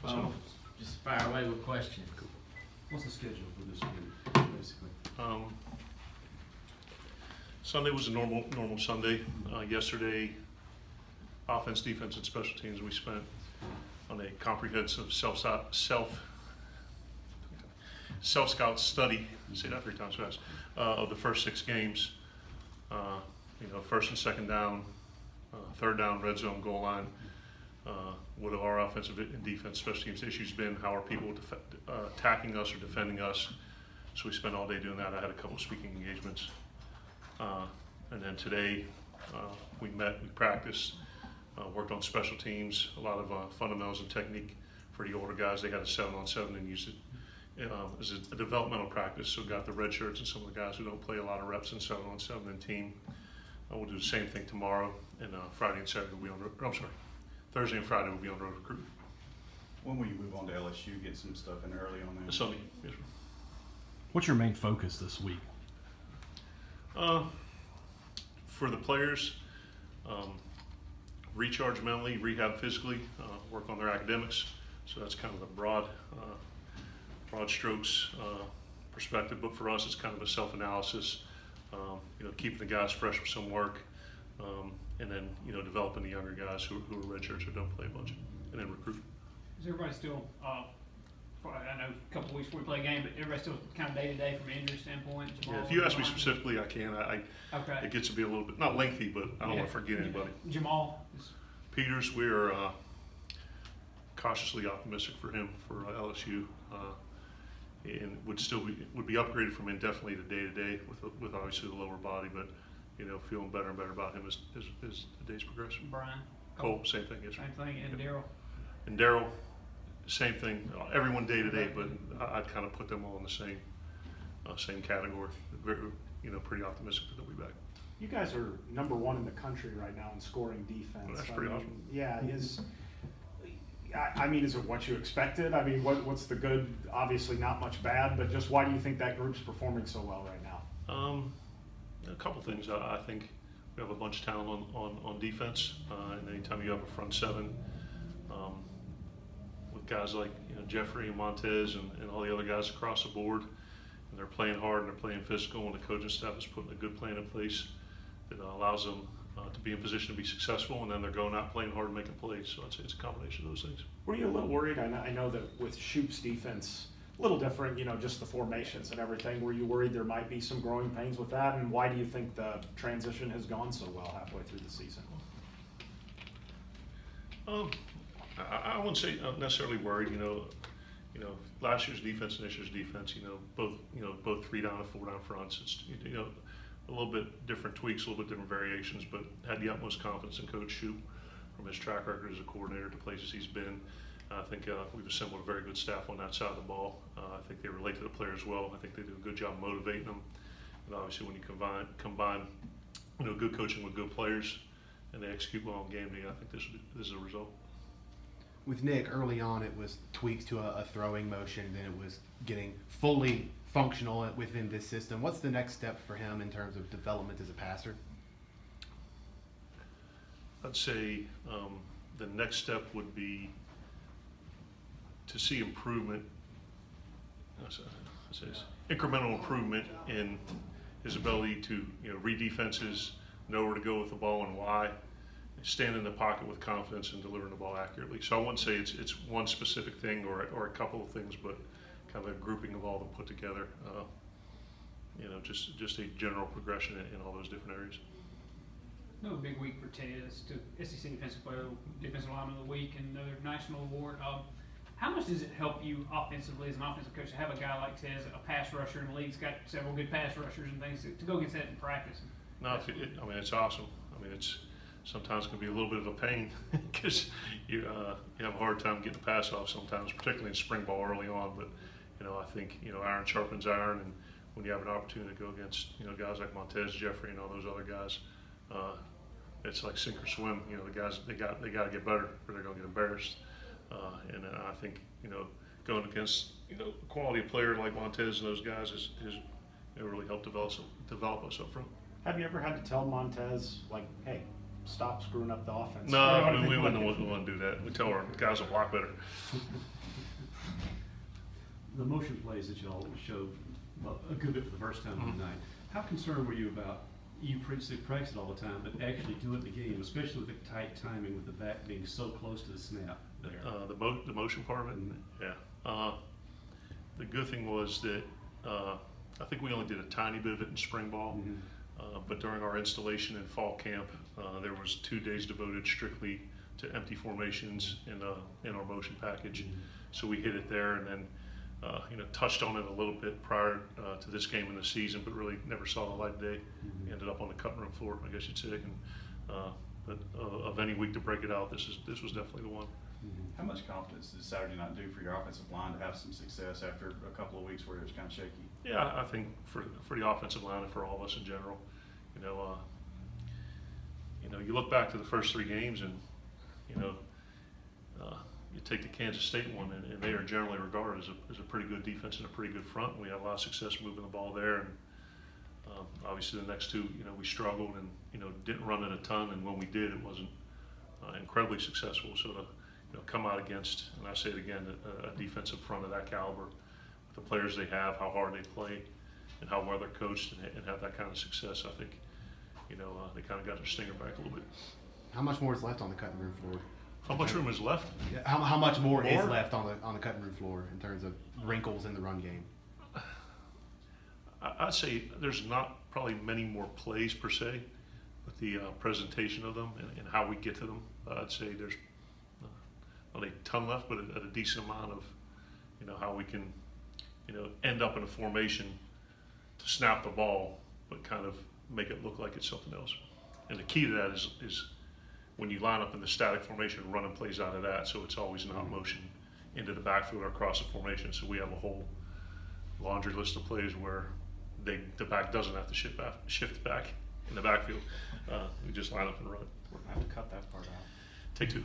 Just fire away with questions. What's the schedule for this week, basically? Sunday was a normal Sunday. Yesterday, offense, defense, and special teams we spent on a comprehensive self-scout study. Say that 3 times fast. Of the first 6 games. First and second down, third down, red zone, goal line. What have our offensive and defense, special teams issues been? How are people attacking us or defending us? So we spent all day doing that. I had a couple of speaking engagements. And then today we met, we practiced, worked on special teams, a lot of fundamentals and technique for the older guys. They had a 7-on-7 and used it as a developmental practice. So got the red shirts and some of the guys who don't play a lot of reps in 7-on-7 and team. We'll do the same thing tomorrow, and Friday and Saturday we'll be on road. I'm sorry, Thursday and Friday we'll be on road recruit. When will you move on to LSU, get some stuff in early on that? Sunday, yes, sir. What's your main focus this week? For the players, recharge mentally, rehab physically, work on their academics. So that's kind of a broad strokes perspective. But for us, it's kind of a self-analysis. Keeping the guys fresh with some work, and then developing the younger guys who are redshirts or don't play a bunch, and then recruit. Is everybody still? I know a couple of weeks before we play a game, but everybody's still kind of day to day from an injury standpoint. Yeah, if you ask me specifically, I can. Okay. It gets to be a little bit not lengthy, but I don't want to forget anybody. Jamal Peters, we are cautiously optimistic for him for LSU, and would be upgraded from indefinitely to day with obviously the lower body, but feeling better and better about him as the days progress. Brian Cole, same thing. Yes, same thing, and Daryl. And Daryl, same thing. Everyone day to day, but I'd kind of put them all in the same category. Very, pretty optimistic that they'll be back. You guys are #1 in the country right now in scoring defense. Well, that's pretty awesome. Yeah, is it what you expected? I mean, what's the good? Obviously, not much bad, but just why do you think that group's performing so well right now? A couple things. I think we have a bunch of talent on defense, and anytime you have a front 7. With guys like Jeffrey and Montez and all the other guys across the board, and they're playing hard and they're playing physical, and the coaching staff is putting a good plan in place that allows them to be in position to be successful, and then they're going out playing hard and making plays. So it's a combination of those things. Were you a little worried? I know that with Shoop's defense, a little different, just the formations and everything. Were you worried there might be some growing pains with that? And why do you think the transition has gone so well halfway through the season? I wouldn't say I'm necessarily worried. Last year's defense and this year's defense. Both 3 down and 4 down fronts. It's a little bit different tweaks, a little bit different variations, but had the utmost confidence in Coach Shoop from his track record as a coordinator to places he's been. I think we've assembled a very good staff on that side of the ball. I think they relate to the players well. I think they do a good job motivating them. And obviously, when you combine good coaching with good players, and they execute well on game day, I think this is a result. With Nick, early on it was tweaks to a throwing motion, then it was getting fully functional within this system. What's the next step for him in terms of development as a passer? I'd say the next step would be to see improvement, incremental improvement in his ability to read defenses, know where to go with the ball and why, stand in the pocket with confidence and delivering the ball accurately. So I wouldn't say it's one specific thing or a couple of things, but kind of a grouping of all of them put together. Just a general progression in all those different areas. Another big week for Tez, to SEC Defensive Lineman of the Week and another national award. How much does it help you offensively as an offensive coach to have a guy like Tez, a pass rusher in the league's got several good pass rushers and things, to go against that in practice? No, it's awesome. It's sometimes can be a little bit of a pain because you have a hard time getting the pass off sometimes, particularly in spring ball early on. But I think iron sharpens iron, and when you have an opportunity to go against guys like Montez, Jeffrey, and all those other guys, it's like sink or swim. The guys they got to get better, or they're going to get embarrassed. And I think going against a quality player like Montez and those guys is really helped develop us up front. Have you ever had to tell Montez, like, hey, stop screwing up the offense. No, You know what I we mean? wouldn't want to do that. We tell our guys to block better. The motion plays that y'all showed a good bit for the first time tonight. How concerned were you about, you practice it all the time, but actually do it in the game, especially with the tight timing with the back being so close to the snap there? The motion part of it? Yeah. The good thing was that I think we only did a tiny bit of it in spring ball, but during our installation in fall camp, there was 2 days devoted strictly to empty formations in our motion package. So we hit it there, and then touched on it a little bit prior to this game in the season, but really never saw the light of day. Ended up on the cutting room floor, I guess you'd say. And, but of any week to break it out, this was definitely the one. How much confidence does Saturday night do for your offensive line to have some success after a couple of weeks where it was kind of shaky? Yeah, I think for the offensive line and for all of us in general, you look back to the first 3 games, and you take the Kansas State one, and they are generally regarded as a pretty good defense and a pretty good front. We had a lot of success moving the ball there, and obviously the next 2, we struggled and didn't run it a ton, and when we did, it wasn't incredibly successful. So to come out against, and I say it again, a defensive front of that caliber, with the players they have, how hard they play, and how well they're coached, and have that kind of success, I think they kind of got their stinger back a little bit. How much more is left on the cutting room floor? How much room is left? Yeah, how much more is left on the cutting room floor in terms of wrinkles in the run game? I'd say there's not probably many more plays per se, but the presentation of them and how we get to them, I'd say there's not a ton left, but a decent amount of how we can end up in a formation to snap the ball, but kind of make it look like it's something else. And the key to that is when you line up in the static formation, running plays out of that, so it's always not motion into the backfield or across the formation. So we have a whole laundry list of plays where the back doesn't have to shift back in the backfield. We just line up and run. We're gonna have to cut that part out. Take 2.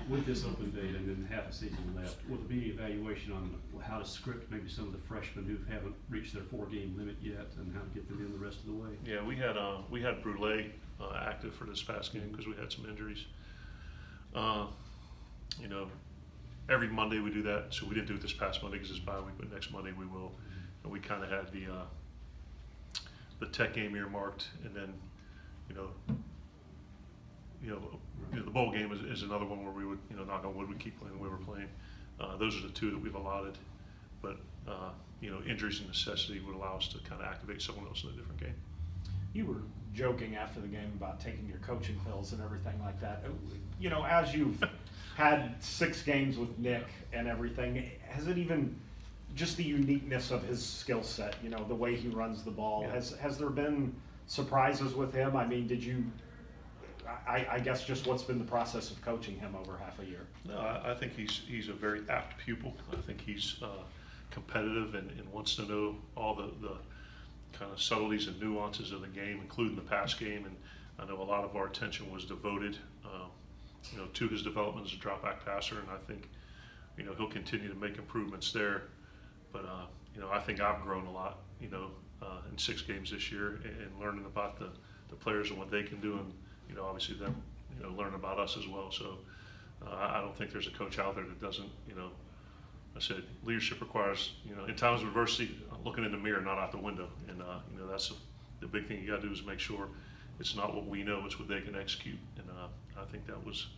With this open date and then half a season left, will there be evaluation on how to script maybe some of the freshmen who haven't reached their 4-game limit yet, and how to get them in the rest of the way? Yeah, we had Brule active for this past game because we had some injuries. Every Monday we do that, so we didn't do it this past Monday because it's bye week, but next Monday we will. And we kind of had the Tech game earmarked, and then the bowl game is another one where we would knock on wood, we keep playing the way we're playing. Those are the 2 that we've allotted, but injuries and necessity would allow us to kind of activate someone else in a different game. You were joking after the game about taking your coaching pills and everything like that. As you've had 6 games with Nick and everything, has it even just the uniqueness of his skill set, the way he runs the ball, has there been surprises with him? I mean, did you, I guess just what's been the process of coaching him over half a year? No, I think he's a very apt pupil. I think he's competitive and wants to know all the kind of subtleties and nuances of the game, including the pass game. And I know a lot of our attention was devoted, to his development as a drop back passer. And I think, he'll continue to make improvements there. But I think I've grown a lot, in 6 games this year, and learning about the players and what they can do, and obviously them, learn about us as well. So I don't think there's a coach out there that doesn't, I said leadership requires, in times of adversity, looking in the mirror, not out the window. And that's the big thing you got to do is make sure it's not what we know, it's what they can execute. And I think that was,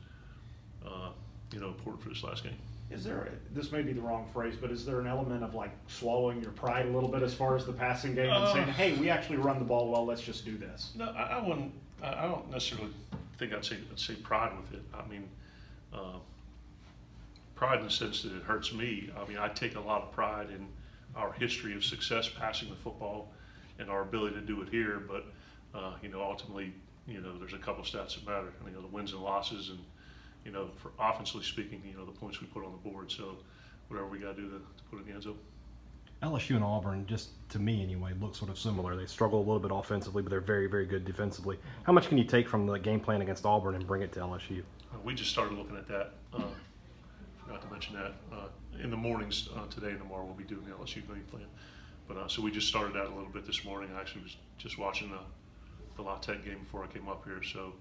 important for this last game. Is there, this may be the wrong phrase, but is there an element of like swallowing your pride a little bit as far as the passing game and saying, hey, we actually run the ball well, let's just do this? No, I wouldn't. I don't necessarily think I'd say pride with it. I mean, pride in the sense that it hurts me. I mean, I take a lot of pride in our history of success passing the football and our ability to do it here. But ultimately, there's a couple stats that matter. The wins and losses, and for offensively speaking, the points we put on the board. So whatever we got to do to put it in the end zone. LSU and Auburn, just to me anyway, look sort of similar. They struggle a little bit offensively, but they're very, very good defensively. How much can you take from the game plan against Auburn and bring it to LSU? We just started looking at that. Forgot to mention that. In the mornings today and tomorrow, we'll be doing the LSU game plan. But so we just started that a little bit this morning. I actually was just watching the La Tech game before I came up here, so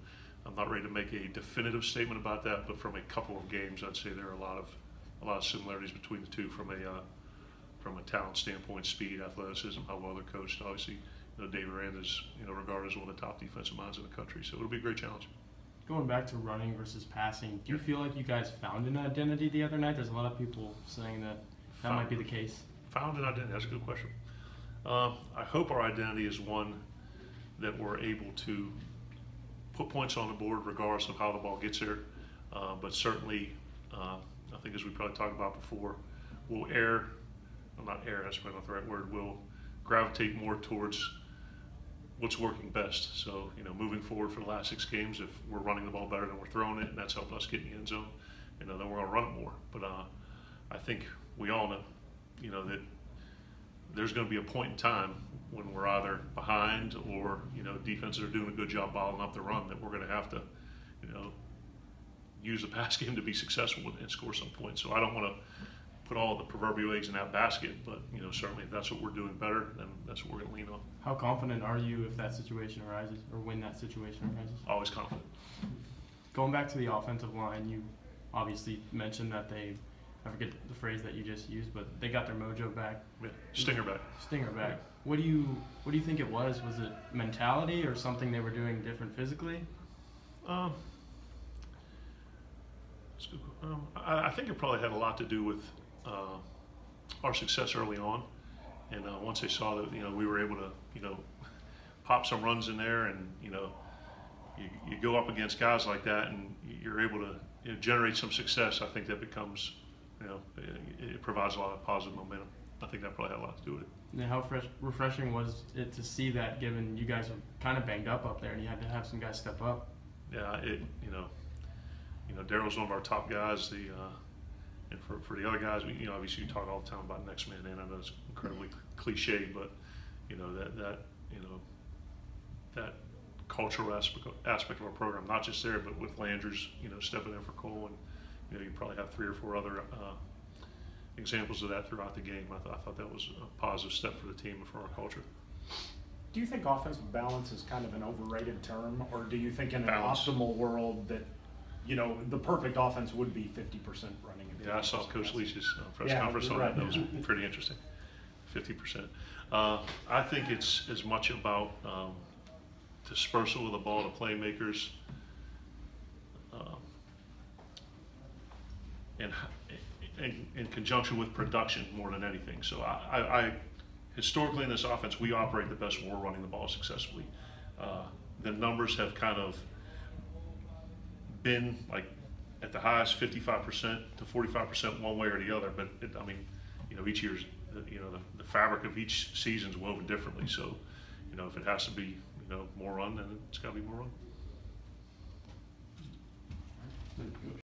I'm not ready to make a definitive statement about that, but from a couple of games, I'd say there are a lot of similarities between the two from a talent standpoint, speed, athleticism, how well they're coached. Obviously, Dave Aranda is regarded as one of the top defensive minds in the country, so it'll be a great challenge. Going back to running versus passing, do you feel like you guys found an identity the other night? There's a lot of people saying that might be the case. Found an identity, that's a good question. I hope our identity is one that we're able to put points on the board regardless of how the ball gets there. But certainly, I think as we probably talked about before, we'll that's probably not the right word, we'll gravitate more towards what's working best. So, moving forward for the last 6 games, if we're running the ball better than we're throwing it, and that's helped us get in the end zone, then we're going to run it more. But I think we all know, that there's going to be a point in time when we're either behind or, defenses are doing a good job bottling up the run that we're going to have to, use the pass game to be successful and score some points. So I don't want to put all the proverbial eggs in that basket, but certainly if that's what we're doing better, then that's what we're going to lean on. How confident are you if that situation arises, or when that situation arises? Always confident. Going back to the offensive line, you obviously mentioned that I forget the phrase that you just used, but they got their mojo back. Yeah. Stinger back. Stinger back. What do you think it was? Was it mentality or something they were doing different physically? I think it probably had a lot to do with our success early on, and once they saw that we were able to pop some runs in there, and you go up against guys like that, and you're able to generate some success. I think that becomes it provides a lot of positive momentum. I think that probably had a lot to do with it. And how refreshing was it to see that, given you guys were kind of banged up there and you had to have some guys step up? Yeah, Daryl's one of our top guys. And for the other guys, obviously you talk all the time about next man in. I know it's incredibly cliche, but that cultural aspect of our program, not just there, but with Landers, stepping in for Cole, and you probably have 3 or 4 other examples of that throughout the game. I thought that was a positive step for the team and for our culture. Do you think offensive balance is kind of an overrated term, or do you think in an Balance. optimal world that the perfect offense would be 50% running? And Yeah, I saw Coach Leach's press Yeah, conference on right. that. That was pretty interesting. 50%. I think it's as much about dispersal of the ball to playmakers, and in conjunction with production more than anything. So I historically in this offense, we operate the best when we're running the ball successfully. The numbers have kind of been like at the highest 55% to 45% one way or the other, but each year's the fabric of each season's woven differently. So if it has to be more run, then it's got to be more run.